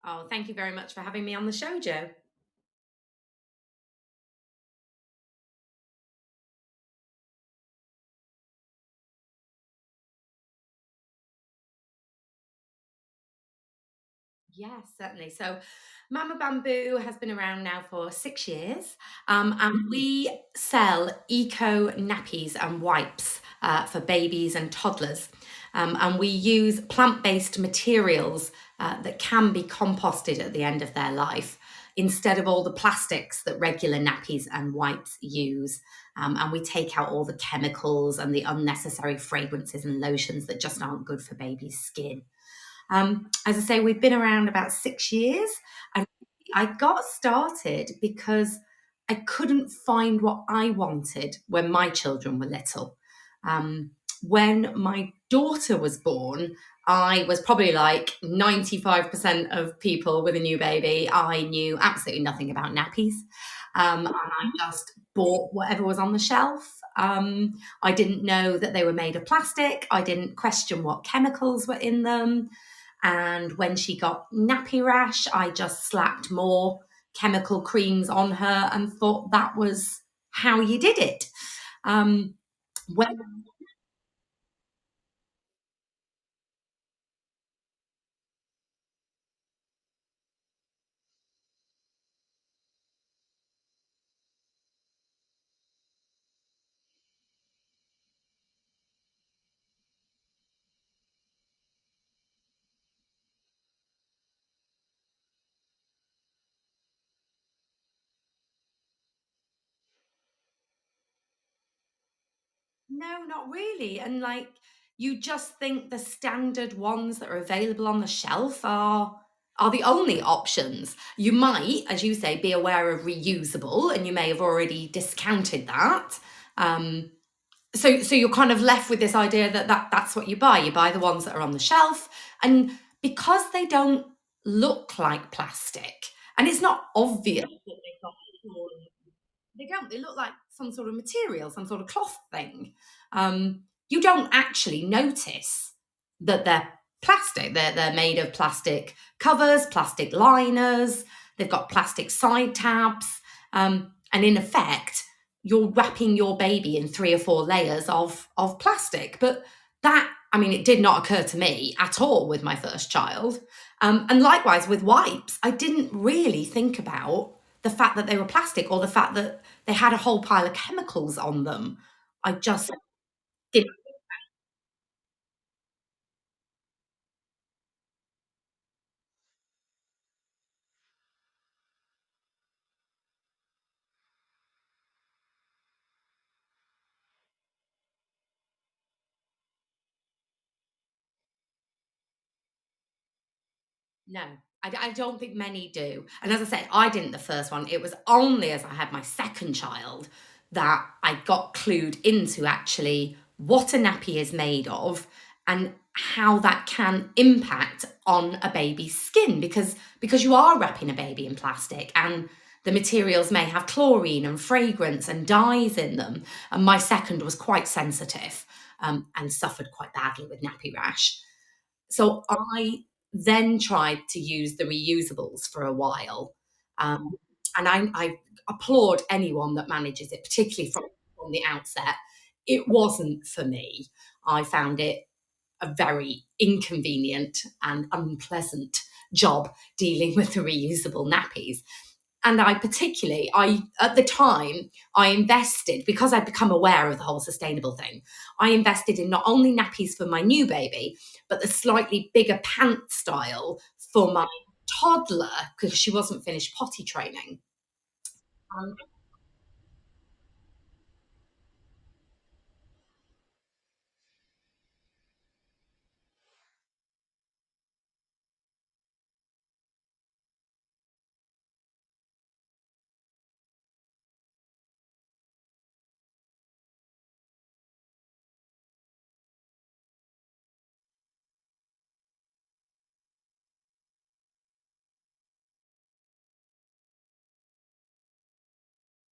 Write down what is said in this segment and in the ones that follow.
Oh, thank you very much for having me on the show, Joe. Yes, certainly. So, Mama Bamboo has been around now for 6 years, and we sell eco nappies and wipes for babies and toddlers. And we use plant based materials that can be composted at the end of their life instead of all the plastics that regular nappies and wipes use. And we take out all the chemicals and the unnecessary fragrances and lotions that just aren't good for baby's skin. As I say, we've been around about 6 years, and I got started because I couldn't find what I wanted when my children were little. When my daughter was born, I was probably like 95% of people with a new baby. I knew absolutely nothing about nappies. And I just bought whatever was on the shelf. I didn't know that they were made of plastic. I didn't question what chemicals were in them. And when she got nappy rash, I just slapped more chemical creams on her and thought that was how you did it. Um, when, no, not really. And like, you just think the standard ones that are available on the shelf are the only options. You might, as you say, be aware of reusable, and you may have already discounted that. Um, so you're kind of left with this idea that, that's what you buy. You buy the ones that are on the shelf, and because they don't look like plastic, and it's not obvious that they've got they don't. They look like some sort of material, some sort of cloth thing. You don't actually notice that they're plastic. They're made of plastic covers, plastic liners. They've got plastic side tabs, and in effect, you're wrapping your baby in 3 or 4 layers of plastic. But that, I mean, it did not occur to me at all with my first child. And likewise with wipes, I didn't really think about the fact that they were plastic or the fact that they had a whole pile of chemicals on them. I just didn't. No, I don't think many do. And as I said, I didn't the first one. It was only as I had my second child that I got clued into actually what a nappy is made of and how that can impact on a baby's skin because you are wrapping a baby in plastic and the materials may have chlorine and fragrance and dyes in them. And my second was quite sensitive, and suffered quite badly with nappy rash. So I then tried to use the reusables for a while. Um, and I applaud anyone that manages it, particularly from the outset. It wasn't for me. I found it a very inconvenient and unpleasant job dealing with the reusable nappies. And I particularly, I at the time, I invested because I'd become aware of the whole sustainable thing. I invested in not only nappies for my new baby, but the slightly bigger pant style for my toddler because she wasn't finished potty training. Um,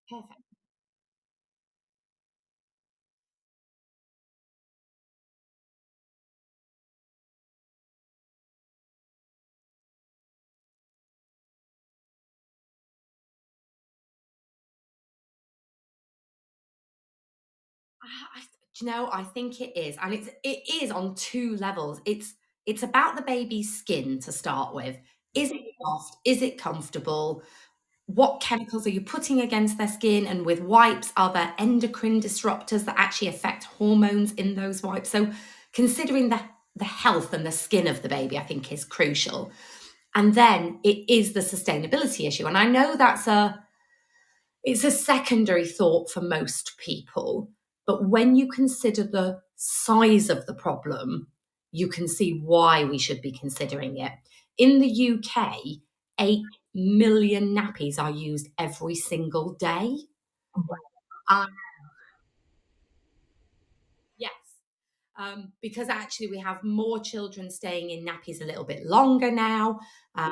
Perfect. I, do you know, I think it is, and it is on two levels. It's about the baby's skin to start with. Is it soft? Is it comfortable? What chemicals are you putting against their skin? And with wipes, are there endocrine disruptors that actually affect hormones in those wipes? So considering the health and the skin of the baby, I think is crucial. And then it is the sustainability issue. And I know it's a secondary thought for most people, but when you consider the size of the problem, you can see why we should be considering it. In the UK, 8 million nappies are used every single day. Uh, yes. Because actually, we have more children staying in nappies a little bit longer now. Um,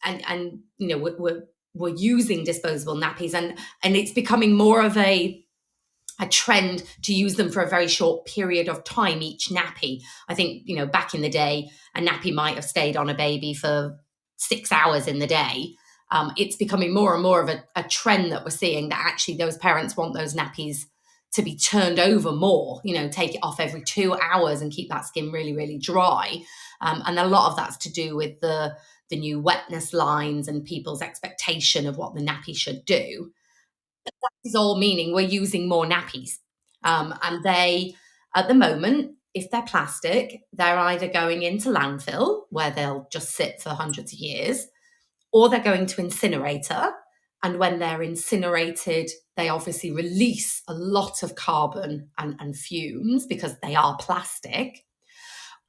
and you know, we're using disposable nappies, and it's becoming more of a trend to use them for a very short period of time each nappy. I think, you know, back in the day, a nappy might have stayed on a baby for 6 hours in the day. It's becoming more and more of a trend that we're seeing that actually those parents want those nappies to be turned over more, you know, take it off every 2 hours and keep that skin really, really dry. And a lot of that's to do with the new wetness lines and people's expectation of what the nappy should do is all meaning we're using more nappies. And they, at the moment, if they're plastic, they're either going into landfill where they'll just sit for hundreds of years, or they're going to incinerator. And when they're incinerated, they obviously release a lot of carbon and fumes because they are plastic.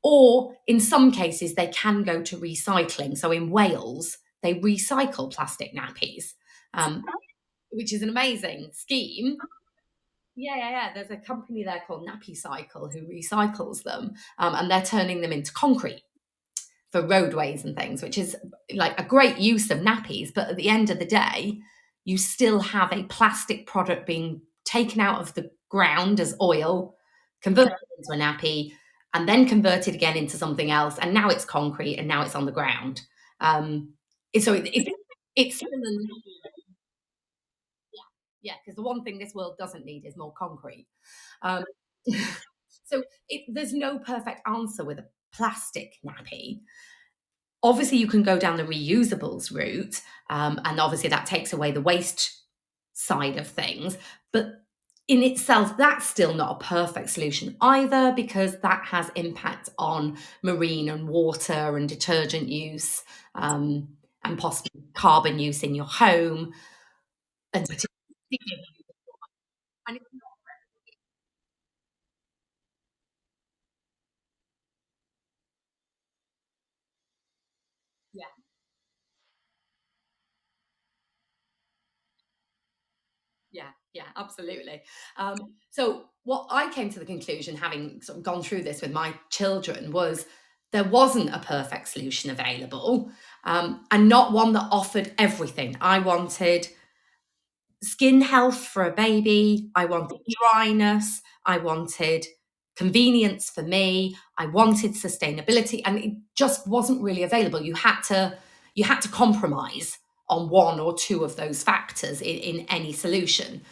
Or in some cases, they can go to recycling. So in Wales, they recycle plastic nappies, um, which is an amazing scheme. Yeah. There's a company there called Nappy Cycle who recycles them, and they're turning them into concrete for roadways and things, which is like a great use of nappies. But at the end of the day, you still have a plastic product being taken out of the ground as oil, converted into a nappy, and then converted again into something else. And now it's concrete, and now it's on the ground. So it's still yeah, because the one thing this world doesn't need is more concrete. Um, so there's no perfect answer with a plastic nappy. Obviously, you can go down the reusables route, and obviously that takes away the waste side of things. But in itself, that's still not a perfect solution either, because that has impact on marine and water and detergent use, um, and possibly carbon use in your home. And and yeah, yeah, absolutely. So what I came to the conclusion, having sort of gone through this with my children, was there wasn't a perfect solution available, and not one that offered everything. I wanted skin health for a baby. I wanted dryness. I wanted convenience for me. I wanted sustainability, and it just wasn't really available. You had to compromise on one or two of those factors in any solution.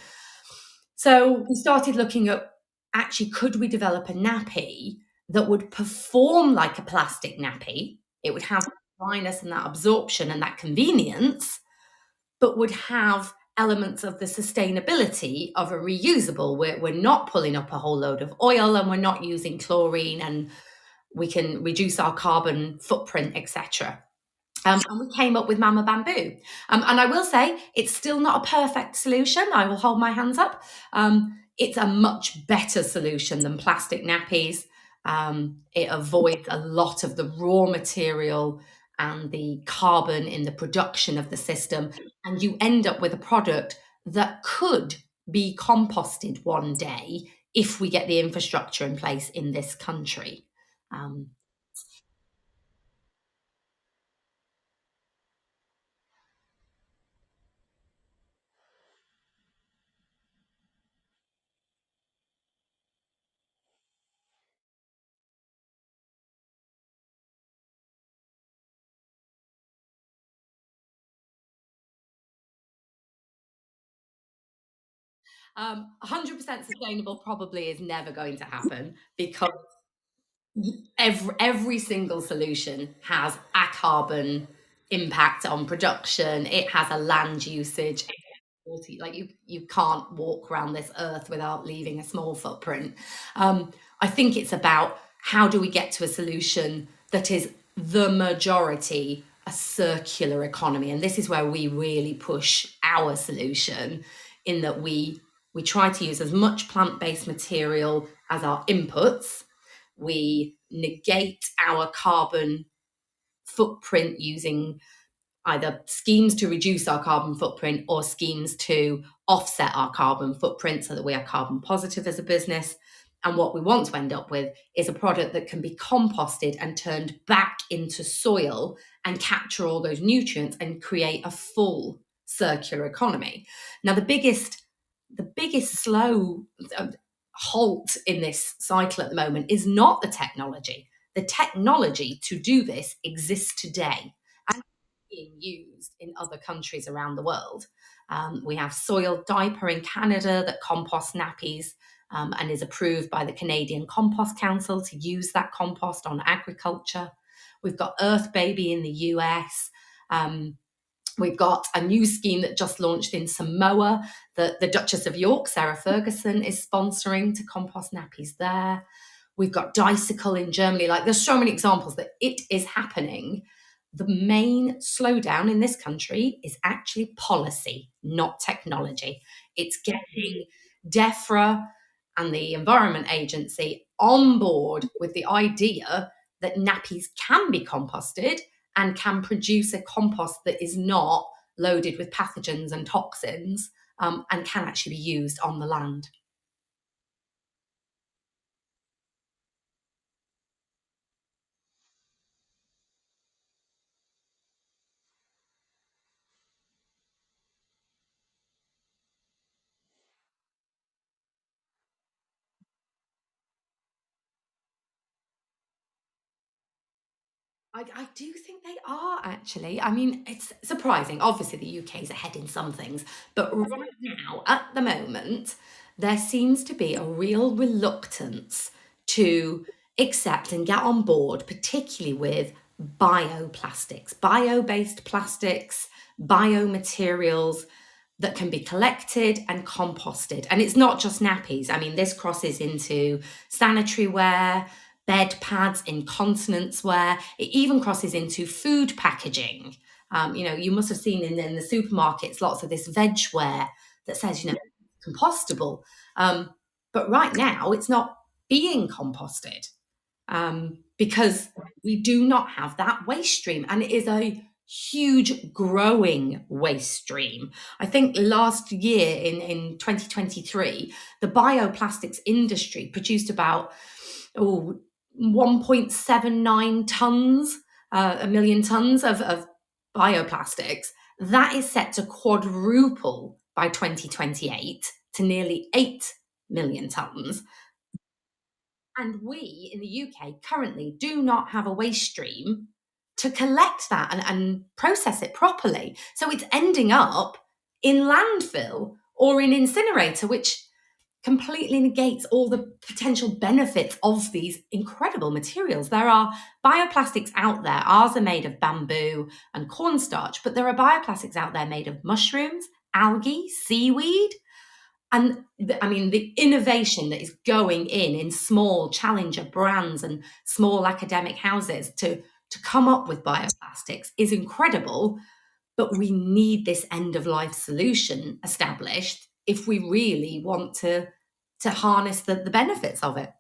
So we started looking at, actually, could we develop a nappy that would perform like a plastic nappy? It would have dryness and that absorption and that convenience, but would have elements of the sustainability of a reusable. We're not pulling up a whole load of oil, and we're not using chlorine, and we can reduce our carbon footprint, etc. And we came up with Mama Bamboo. And I will say, it's still not a perfect solution. I will hold my hands up. It's a much better solution than plastic nappies. It avoids a lot of the raw material and the carbon in the production of the system. And you end up with a product that could be composted one day if we get the infrastructure in place in this country. Um, 100% sustainable probably is never going to happen because every single solution has a carbon impact on production. It has a land usage. Like you can't walk around this earth without leaving a small footprint. I think it's about how do we get to a solution that is the majority a circular economy, and this is where we really push our solution in that we try to use as much plant-based material as our inputs. We negate our carbon footprint using either schemes to reduce our carbon footprint or schemes to offset our carbon footprint so that we are carbon positive as a business. And what we want to end up with is a product that can be composted and turned back into soil and capture all those nutrients and create a full circular economy. Now, the biggest slow halt in this cycle at the moment is not the technology. The technology to do this exists today and being used in other countries around the world. We have Soil Diaper in Canada that composts nappies and is approved by the Canadian Compost Council to use that compost on agriculture. We've got Earth Baby in the US. We've got a new scheme that just launched in Samoa that the Duchess of York, Sarah Ferguson, is sponsoring to compost nappies there. We've got Dicicle in Germany. Like, there's so many examples that it is happening. The main slowdown in this country is actually policy, not technology. It's getting DEFRA and the Environment Agency on board with the idea that nappies can be composted and can produce a compost that is not loaded with pathogens and toxins, and can actually be used on the land. I do think they are actually. I mean, it's surprising. Obviously, the UK is ahead in some things, but right now, at the moment, there seems to be a real reluctance to accept and get on board, particularly with bioplastics, bio based plastics, biomaterials that can be collected and composted. And it's not just nappies. I mean, this crosses into sanitary ware, bed pads, incontinence wear. It even crosses into food packaging. You must have seen in the supermarkets lots of this veg ware that says, compostable. But right now, it's not being composted because we do not have that waste stream, and it is a huge growing waste stream. I think last year in 2023, the bioplastics industry produced about 1.79 tons, a million tons of bioplastics. That is set to quadruple by 2028 to nearly 8 million tons. And we in the UK currently do not have a waste stream to collect that and process it properly. So it's ending up in landfill or in incinerator, which completely negates all the potential benefits of these incredible materials. There are bioplastics out there. Ours are made of bamboo and cornstarch, but there are bioplastics out there made of mushrooms, algae, seaweed. And the innovation that is going in small challenger brands and small academic houses to come up with bioplastics is incredible. But we need this end of life solution established if we really want to harness the benefits of it.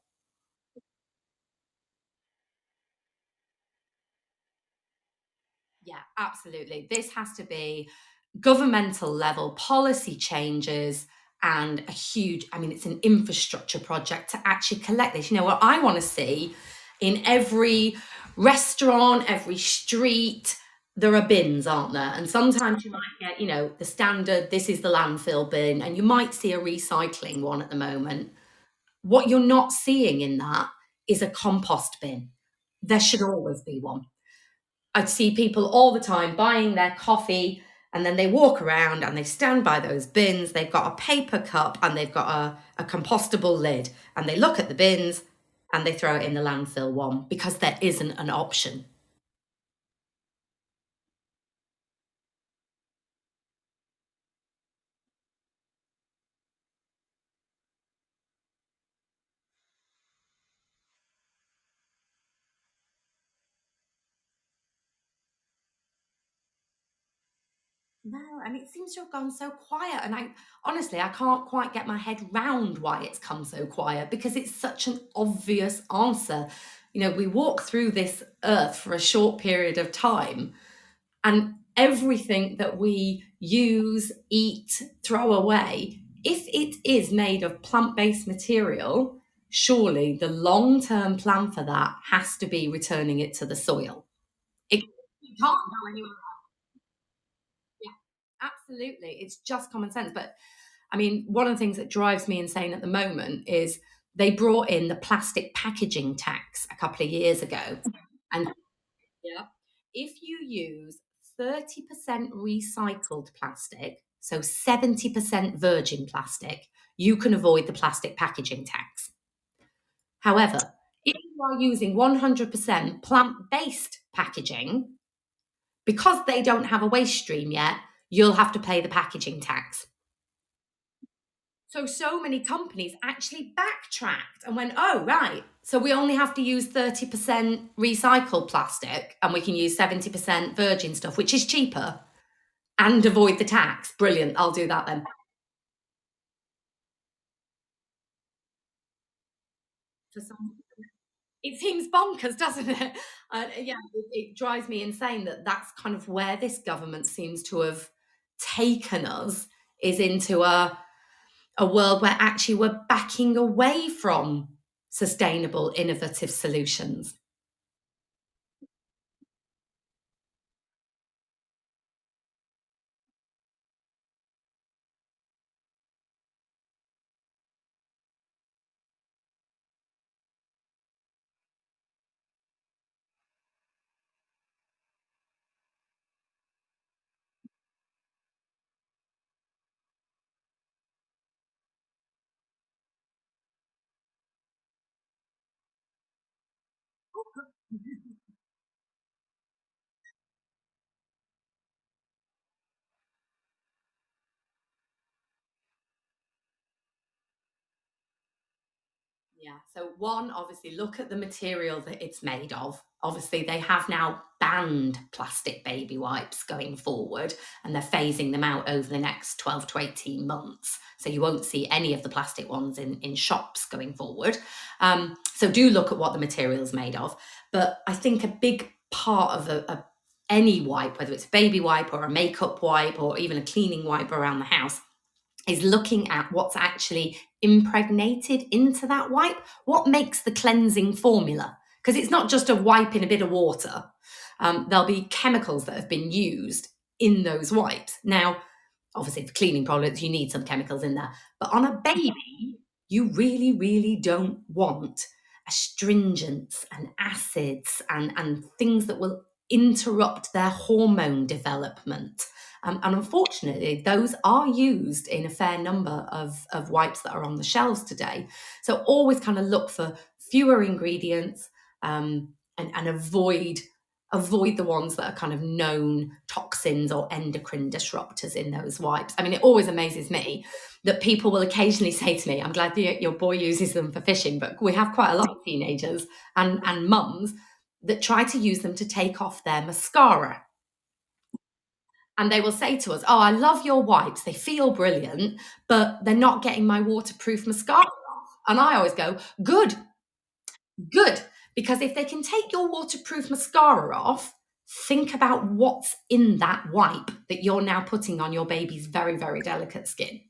Yeah, absolutely. This has to be governmental level policy changes and a huge, it's an infrastructure project to actually collect this. What I want to see in every restaurant, every street, there are bins, aren't there? And sometimes you might get, the standard, this is the landfill bin, and you might see a recycling one at the moment. What you're not seeing in that is a compost bin. There should always be one. I'd see people all the time buying their coffee And then they walk around and they stand by those bins. They've got a paper cup and they've got a compostable lid. And they look at the bins and they throw it in the landfill one because there isn't an option. No, and it seems to have gone so quiet. And I honestly, I can't quite get my head round why it's come so quiet because it's such an obvious answer. You know, we walk through this earth for a short period of time, and everything that we use, eat, throw away, if it is made of plant based material, surely the long term plan for that has to be returning it to the soil. It can't go anywhere. Yeah, absolutely. It's just common sense. But I mean, one of the things that drives me insane at the moment is they brought in the plastic packaging tax a couple of years ago. And yeah, if you use 30% recycled plastic, so 70% virgin plastic, you can avoid the plastic packaging tax. However, if you are using 100% plant based packaging, because they don't have a waste stream yet, you'll have to pay the packaging tax. So many companies actually backtracked and went, oh, right. So we only have to use 30% recycled plastic and we can use 70% virgin stuff, which is cheaper and avoid the tax. Brilliant. I'll do that then. For some, it seems bonkers, doesn't it? Yeah, it drives me insane that that's kind of where this government seems to have taken us is into a world where actually we're backing away from sustainable, innovative solutions. Yeah. So one, obviously, look at the material that it's made of. Obviously, they have now banned plastic baby wipes going forward, and they're phasing them out over the next 12 to 18 months. So you won't see any of the plastic ones in shops going forward. So do look at what the material's made of. But I think a big part of any wipe, whether it's a baby wipe or a makeup wipe or even a cleaning wipe around the house, is looking at what's actually impregnated into that wipe. What makes the cleansing formula? Because it's not just a wipe in a bit of water. There'll be chemicals that have been used in those wipes. Now, obviously, for cleaning products, you need some chemicals in there. But on a baby, you really, really don't want astringents and acids and things that will interrupt their hormone development. And unfortunately, those are used in a fair number of wipes that are on the shelves today. So always kind of look for fewer ingredients and avoid the ones that are kind of known toxins or endocrine disruptors in those wipes. I mean, it always amazes me that people will occasionally say to me, I'm glad that your boy uses them for fishing, but we have quite a lot of teenagers and mums that try to use them to take off their mascara. And they will say to us, oh, I love your wipes. They feel brilliant, but they're not getting my waterproof mascara off. And I always go, good, good. Because if they can take your waterproof mascara off, think about what's in that wipe that you're now putting on your baby's very, very delicate skin.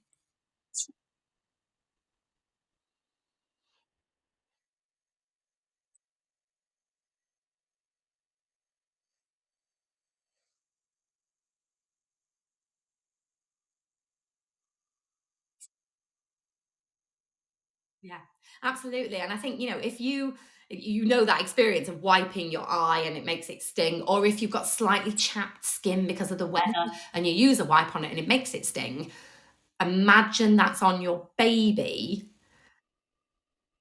Yeah, absolutely. And I think, if you you know that experience of wiping your eye and it makes it sting, or if you've got slightly chapped skin because of the weather and you use a wipe on it and it makes it sting. Imagine that's on your baby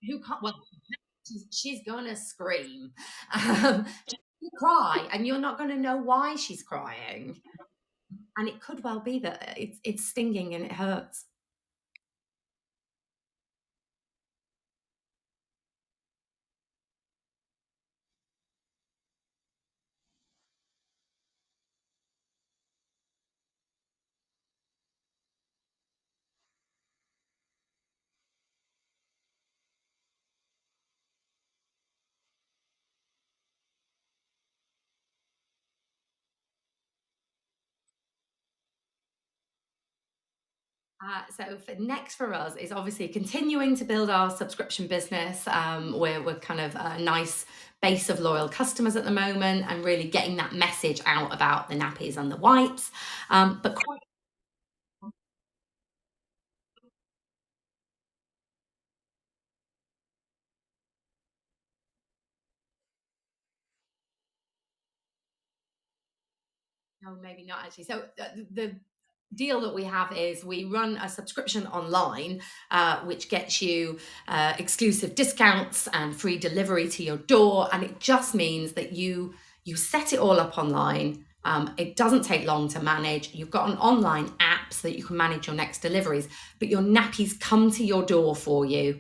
who can't, well, she's gonna scream. She'll cry, and you're not gonna know why she's crying. And it could well be that it's stinging and it hurts. So for next for us is obviously continuing to build our subscription business. We're kind of a nice base of loyal customers at the moment, and really getting that message out about the nappies and the wipes. But quite, no, maybe not actually. So the deal that we have is we run a subscription online, which gets you exclusive discounts and free delivery to your door, and it just means that you set it all up online. It doesn't take long to manage. You've got an online app so that you can manage your next deliveries, but your nappies come to your door for you.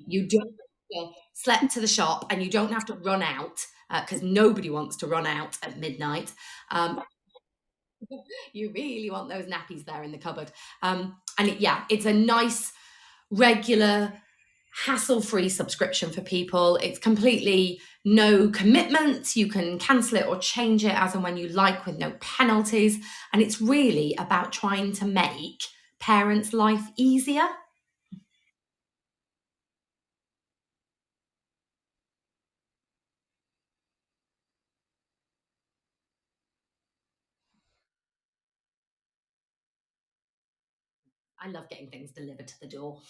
You don't have to slip to the shop, and you don't have to run out because nobody wants to run out at midnight. Um, you really want those nappies there in the cupboard. Yeah, it's a nice, regular, hassle-free subscription for people. It's completely no commitment. You can cancel it or change it as and when you like with no penalties. And it's really about trying to make parents' life easier. I love getting things delivered to the door.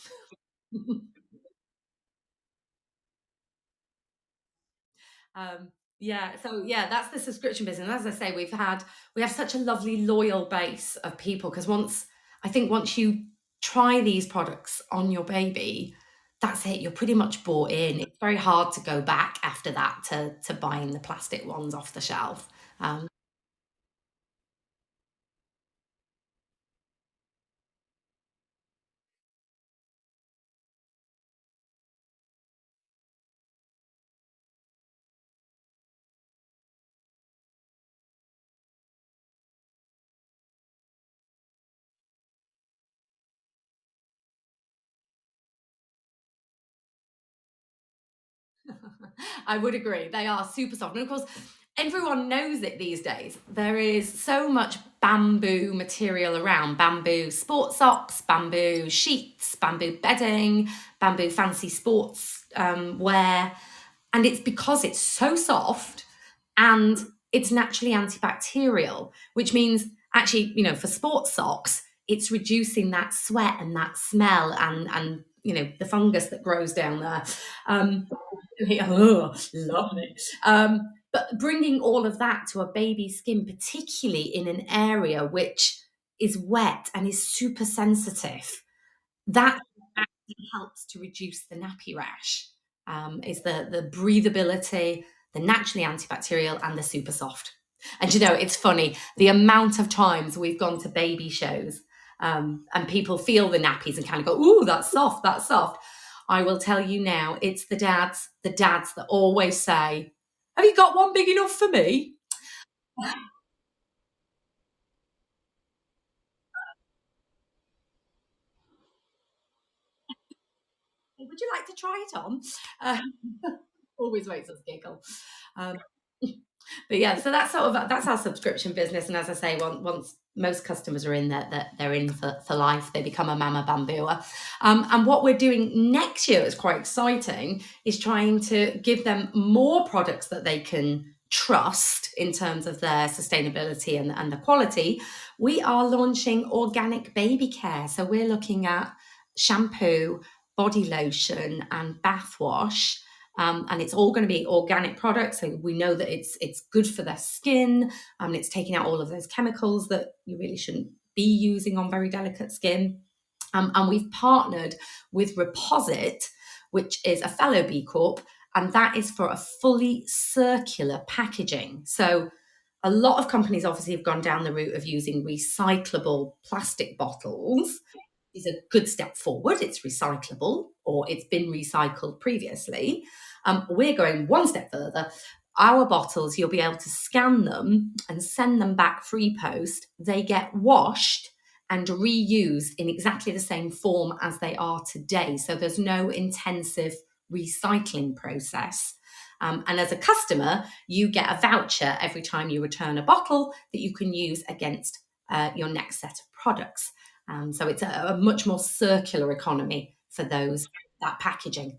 Um, yeah, so yeah, that's the subscription business. And as I say, we have such a lovely loyal base of people, because once you try these products on your baby, that's it. You're pretty much bought in. It's very hard to go back after that to buying the plastic ones off the shelf. Um, I would agree. They are super soft. And of course, everyone knows it these days. There is so much bamboo material around, bamboo sports socks, bamboo sheets, bamboo bedding, bamboo fancy sports wear. And it's because it's so soft and it's naturally antibacterial, which means actually, for sports socks, it's reducing that sweat and that smell and the fungus that grows down there. Um, oh, lovely. But bringing all of that to a baby's skin, particularly in an area which is wet and is super sensitive, that actually helps to reduce the nappy rash. Is the breathability, the naturally antibacterial, and the super soft. And it's funny the amount of times we've gone to baby shows, and people feel the nappies and kind of go, "Ooh, that's soft, that's soft." I will tell you now, it's the dads that always say, "Have you got one big enough for me?" Would you like to try it on? Um, always makes us giggle. Um, but yeah, so that's our subscription business. And as I say, once most customers are in there, that they're in for life. They become a Mama Bambua. And what we're doing next year is quite exciting. Is trying to give them more products that they can trust in terms of their sustainability and the quality. We are launching organic baby care. So we're looking at shampoo, body lotion, and bath wash and it's all going to be organic products. So we know that it's good for their skin, and it's taking out all of those chemicals that you really shouldn't be using on very delicate skin. And we've partnered with Reposit, which is a fellow B Corp, and that is for a fully circular packaging. So a lot of companies obviously have gone down the route of using recyclable plastic bottles. Is a good step forward. It's recyclable, or it's been recycled previously. We're going one step further. Our bottles, you'll be able to scan them and send them back free post. They get washed and reused in exactly the same form as they are today. So there's no intensive recycling process. And as a customer, you get a voucher every time you return a bottle that you can use against your next set of products. So it's a much more circular economy for those that packaging.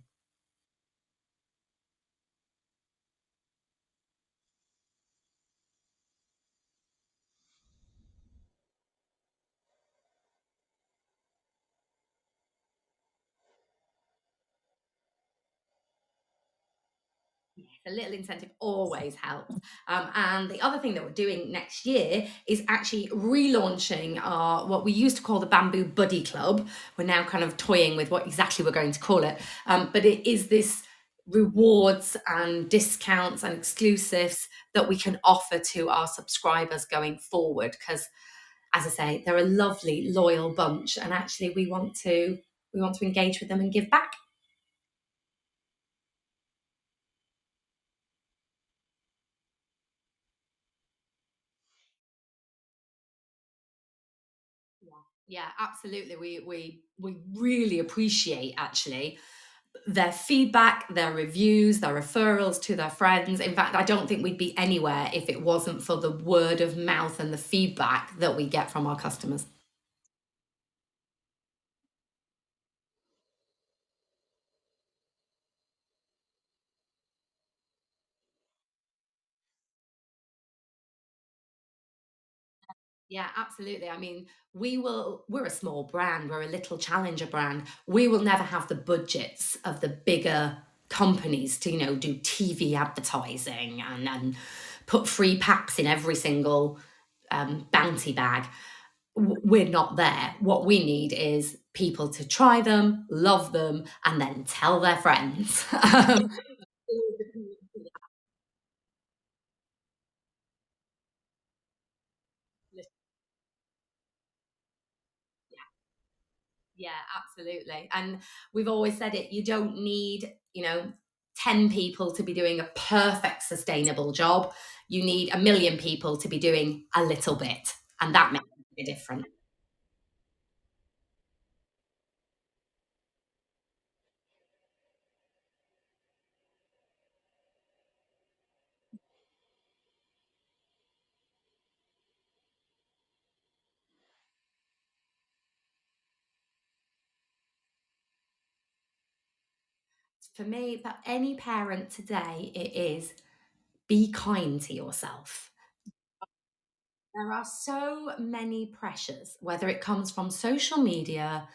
A little incentive always helps. And the other thing that we're doing next year is actually relaunching our what we used to call the Bamboo Buddy Club. We're now kind of toying with what exactly we're going to call it. But it is this rewards and discounts and exclusives that we can offer to our subscribers going forward. Because, as I say, they're a lovely, loyal bunch, and actually we want to engage with them and give back. Yeah, yeah, absolutely. We really appreciate actually their feedback, their reviews, their referrals to their friends. In fact, I don't think we'd be anywhere if it wasn't for the word of mouth and the feedback that we get from our customers. Yeah, absolutely. I mean, we're a small brand, we're a little challenger brand. We will never have the budgets of the bigger companies to, do TV advertising and put free packs in every single bounty bag. We're not there. What we need is people to try them, love them, and then tell their friends. Yeah, absolutely. And we've always said it, you don't need, 10 people to be doing a perfect sustainable job. You need a million people to be doing a little bit. And that makes a difference. For me, for any parent today, it is be kind to yourself. There are so many pressures, whether it comes from social media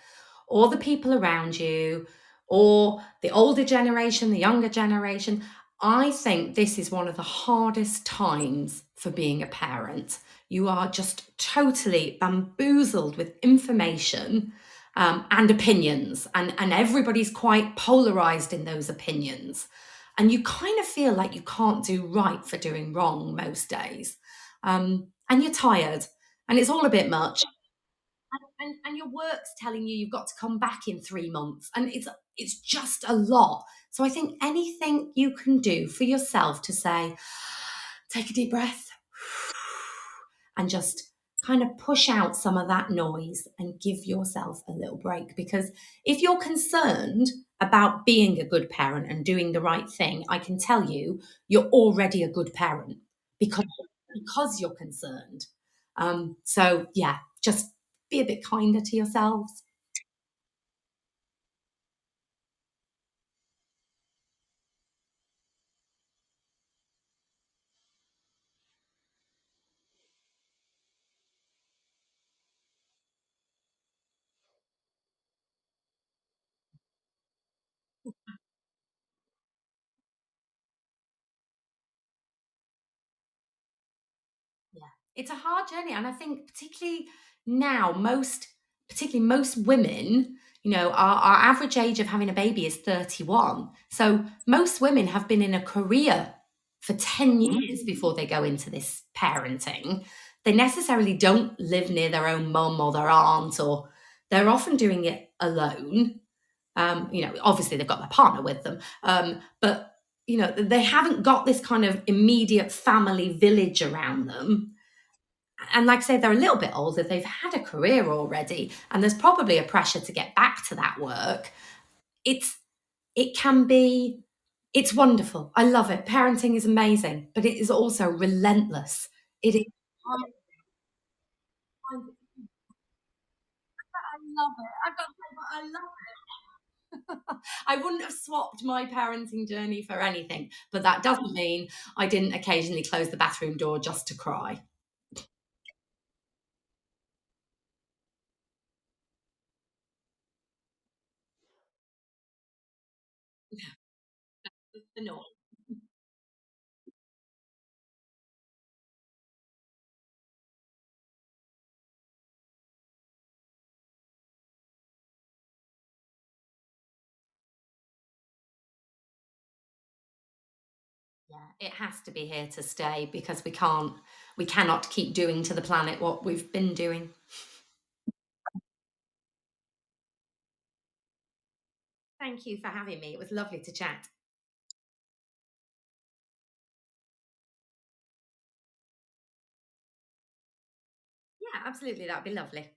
or the people around you or the older generation, the younger generation. I think this is one of the hardest times for being a parent. You are just totally bamboozled with information and opinions, and everybody's quite polarized in those opinions. And you kind of feel like you can't do right for doing wrong most days. And you're tired, and it's all a bit much. And your work's telling you you've got to come back in 3 months, and it's just a lot. So I think anything you can do for yourself to say, take a deep breath, and just kind of push out some of that noise and give yourself a little break. Because if you're concerned about being a good parent and doing the right thing, I can tell you you're already a good parent because you're concerned. So yeah, just be a bit kinder to yourselves. it's a hard journey, and I think particularly now, particularly most women, our average age of having a baby is 31. So most women have been in a career for 10 years before they go into this parenting. They necessarily don't live near their own mum or their aunt, or they're often doing it alone. Obviously they've got their partner with them, but they haven't got this kind of immediate family village around them. And like I say, they're a little bit older, they've had a career already, and there's probably a pressure to get back to that work. It's it can be it's wonderful. I love it. Parenting is amazing, but it is also relentless. It is. I love it. I've got to say, but I love it. I wouldn't have swapped my parenting journey for anything, but that doesn't mean I didn't occasionally close the bathroom door just to cry. The norm. Yeah, it has to be here to stay because we cannot keep doing to the planet what we've been doing. Thank you for having me. It was lovely to chat. Yeah, absolutely. That'd be lovely.